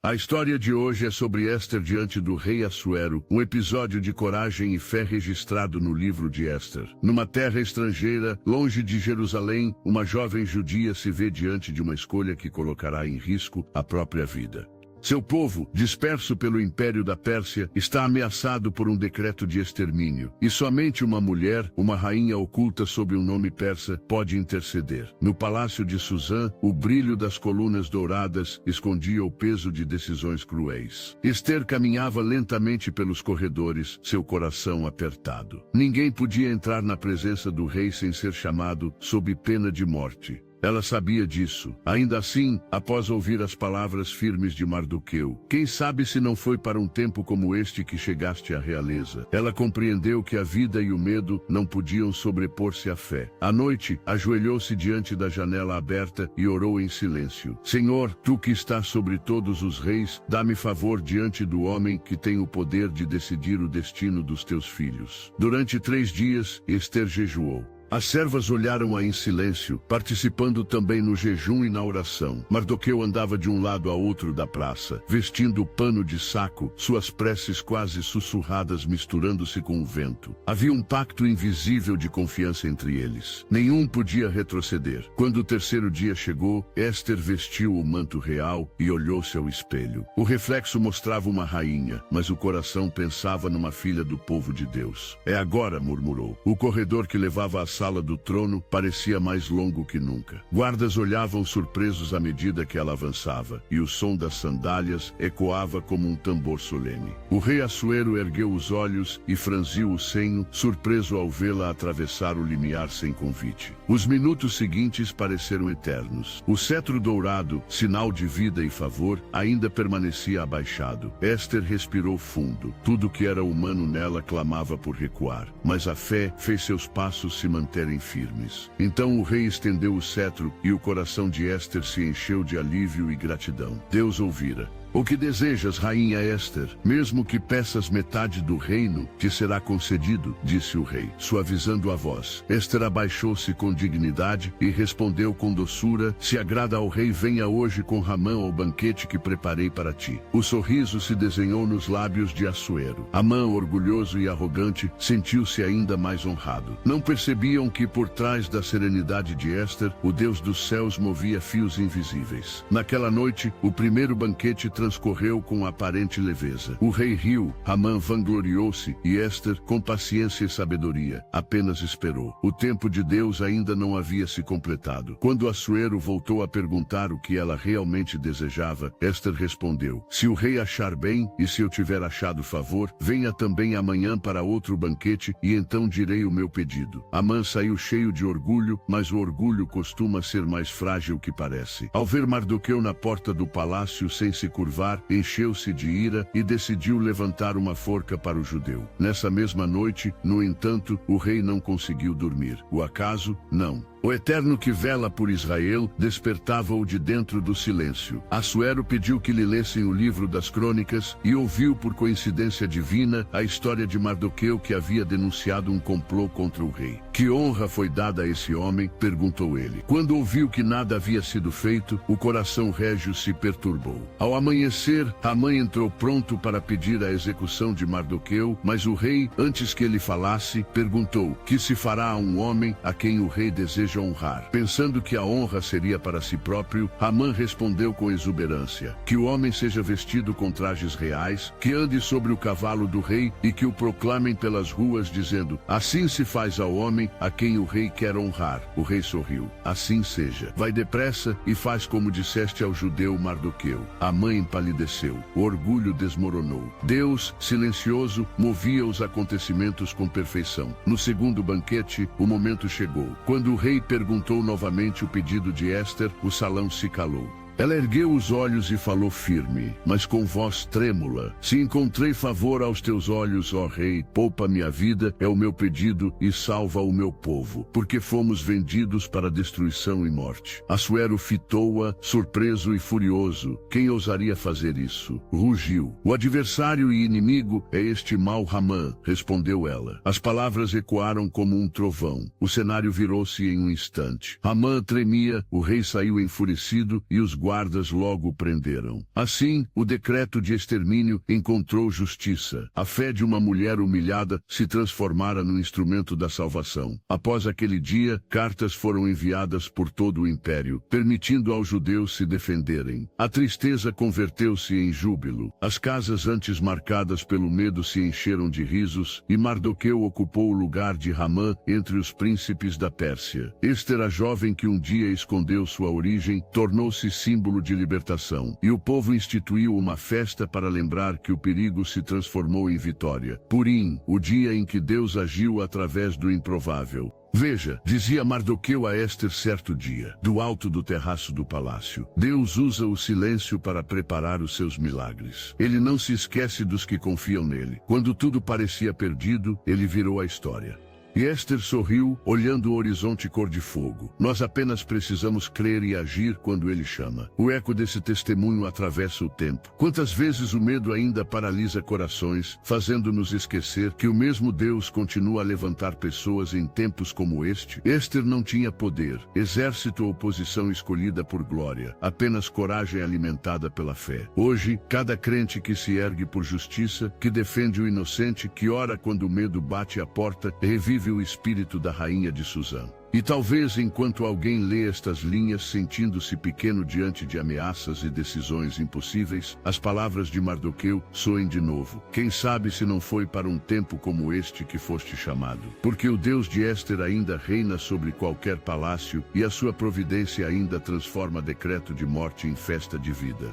A história de hoje é sobre Éster diante do rei Assuero, um episódio de coragem e fé registrado no livro de Éster. Numa terra estrangeira, longe de Jerusalém, uma jovem judia se vê diante de uma escolha que colocará em risco a própria vida. Seu povo, disperso pelo Império da Pérsia, está ameaçado por um decreto de extermínio, e somente uma mulher, uma rainha oculta sob um nome persa, pode interceder. No palácio de Suzã, o brilho das colunas douradas escondia o peso de decisões cruéis. Ester caminhava lentamente pelos corredores, seu coração apertado. Ninguém podia entrar na presença do rei sem ser chamado, sob pena de morte. Ela sabia disso. Ainda assim, após ouvir as palavras firmes de Mardoqueu, quem sabe se não foi para um tempo como este que chegaste à realeza. Ela compreendeu que a vida e o medo não podiam sobrepor-se à fé. À noite, ajoelhou-se diante da janela aberta e orou em silêncio. Senhor, tu que estás sobre todos os reis, dá-me favor diante do homem que tem o poder de decidir o destino dos teus filhos. Durante 3 dias, Ester jejuou. As servas olharam-a em silêncio, participando também no jejum e na oração. Mardoqueu andava de um lado a outro da praça, vestindo pano de saco, suas preces quase sussurradas misturando-se com o vento. Havia um pacto invisível de confiança entre eles. Nenhum podia retroceder. Quando o 3º dia chegou, Éster vestiu o manto real e olhou-se ao espelho. O reflexo mostrava uma rainha, mas o coração pensava numa filha do povo de Deus. É agora, murmurou. O corredor que levava à sala do trono parecia mais longo que nunca. Guardas olhavam surpresos à medida que ela avançava, e o som das sandálias ecoava como um tambor solene. O rei Assuero ergueu os olhos e franziu o senho, surpreso ao vê-la atravessar o limiar sem convite. Os minutos seguintes pareceram eternos. O cetro dourado, sinal de vida e favor, ainda permanecia abaixado. Éster respirou fundo. Tudo que era humano nela clamava por recuar, mas a fé fez seus passos se manterem firmes. Então o rei estendeu o cetro e o coração de Éster se encheu de alívio e gratidão. Deus ouvira. O que desejas, rainha Éster? Mesmo que peças metade do reino, te será concedido, disse o rei, suavizando a voz. Éster abaixou-se com dignidade e respondeu com doçura: se agrada ao rei, venha hoje com Amã ao banquete que preparei para ti. O sorriso se desenhou nos lábios de Assuero. Amã, orgulhoso e arrogante, sentiu-se ainda mais honrado. Não percebiam que por trás da serenidade de Éster, o Deus dos céus movia fios invisíveis. Naquela noite, o primeiro banquete transcorreu com aparente leveza. O rei riu, Amã vangloriou-se e Éster, com paciência e sabedoria, apenas esperou. O tempo de Deus ainda não havia se completado. Quando Assuero voltou a perguntar o que ela realmente desejava, Éster respondeu: se o rei achar bem e se eu tiver achado favor, venha também amanhã para outro banquete e então direi o meu pedido. Amã saiu cheio de orgulho, mas o orgulho costuma ser mais frágil que parece. Ao ver Mardoqueu na porta do palácio sem se curvar, encheu-se de ira e decidiu levantar uma forca para o judeu. Nessa mesma noite, no entanto, o rei não conseguiu dormir. O acaso? Não. O Eterno que vela por Israel despertava-o de dentro do silêncio. Assuero pediu que lhe lessem o livro das crônicas e ouviu por coincidência divina a história de Mardoqueu que havia denunciado um complô contra o rei. Que honra foi dada a esse homem? Perguntou ele. Quando ouviu que nada havia sido feito, o coração régio se perturbou. Ao amanhecer, Amã entrou pronto para pedir a execução de Mardoqueu, mas o rei, antes que ele falasse, perguntou: que se fará a um homem a quem o rei deseja honrar? Pensando que a honra seria para si próprio, Amã respondeu com exuberância: que o homem seja vestido com trajes reais, que ande sobre o cavalo do rei e que o proclamem pelas ruas dizendo: assim se faz ao homem a quem o rei quer honrar. O rei sorriu. Assim seja. Vai depressa e faz como disseste ao judeu Mardoqueu. Amã empalideceu. O orgulho desmoronou. Deus, silencioso, movia os acontecimentos com perfeição. No segundo banquete, o momento chegou. Quando o rei perguntou novamente o pedido de Éster, o salão se calou. Ela ergueu os olhos e falou firme, mas com voz trêmula: se encontrei favor aos teus olhos, ó rei, poupa minha vida, é o meu pedido, e salva o meu povo, porque fomos vendidos para destruição e morte. Assuero fitou-a, surpreso e furioso. Quem ousaria fazer isso? Rugiu. O adversário e inimigo é este mau Amã, respondeu ela. As palavras ecoaram como um trovão. O cenário virou-se em um instante. Amã tremia, o rei saiu enfurecido e os guardas logo o prenderam. Assim, o decreto de extermínio encontrou justiça. A fé de uma mulher humilhada se transformara no instrumento da salvação. Após aquele dia, cartas foram enviadas por todo o império, permitindo aos judeus se defenderem. A tristeza converteu-se em júbilo. As casas antes marcadas pelo medo se encheram de risos, e Mardoqueu ocupou o lugar de Hamã entre os príncipes da Pérsia. Ester, a jovem que um dia escondeu sua origem, tornou-se símbolo de libertação, e o povo instituiu uma festa para lembrar que o perigo se transformou em vitória. Purim, o dia em que Deus agiu através do improvável. Veja, dizia Mardoqueu a Ester certo dia, do alto do terraço do palácio, Deus usa o silêncio para preparar os seus milagres. Ele não se esquece dos que confiam nele. Quando tudo parecia perdido, ele virou a história. E Ester sorriu, olhando o horizonte cor de fogo. Nós apenas precisamos crer e agir quando ele chama. O eco desse testemunho atravessa o tempo. Quantas vezes o medo ainda paralisa corações, fazendo-nos esquecer que o mesmo Deus continua a levantar pessoas em tempos como este? Ester não tinha poder, exército ou posição escolhida por glória, apenas coragem alimentada pela fé. Hoje, cada crente que se ergue por justiça, que defende o inocente, que ora quando o medo bate à porta, revive o espírito da rainha de Suzã. E talvez enquanto alguém lê estas linhas sentindo-se pequeno diante de ameaças e decisões impossíveis, as palavras de Mardoqueu soem de novo. Quem sabe se não foi para um tempo como este que foste chamado? Porque o Deus de Ester ainda reina sobre qualquer palácio, e a sua providência ainda transforma decreto de morte em festa de vida.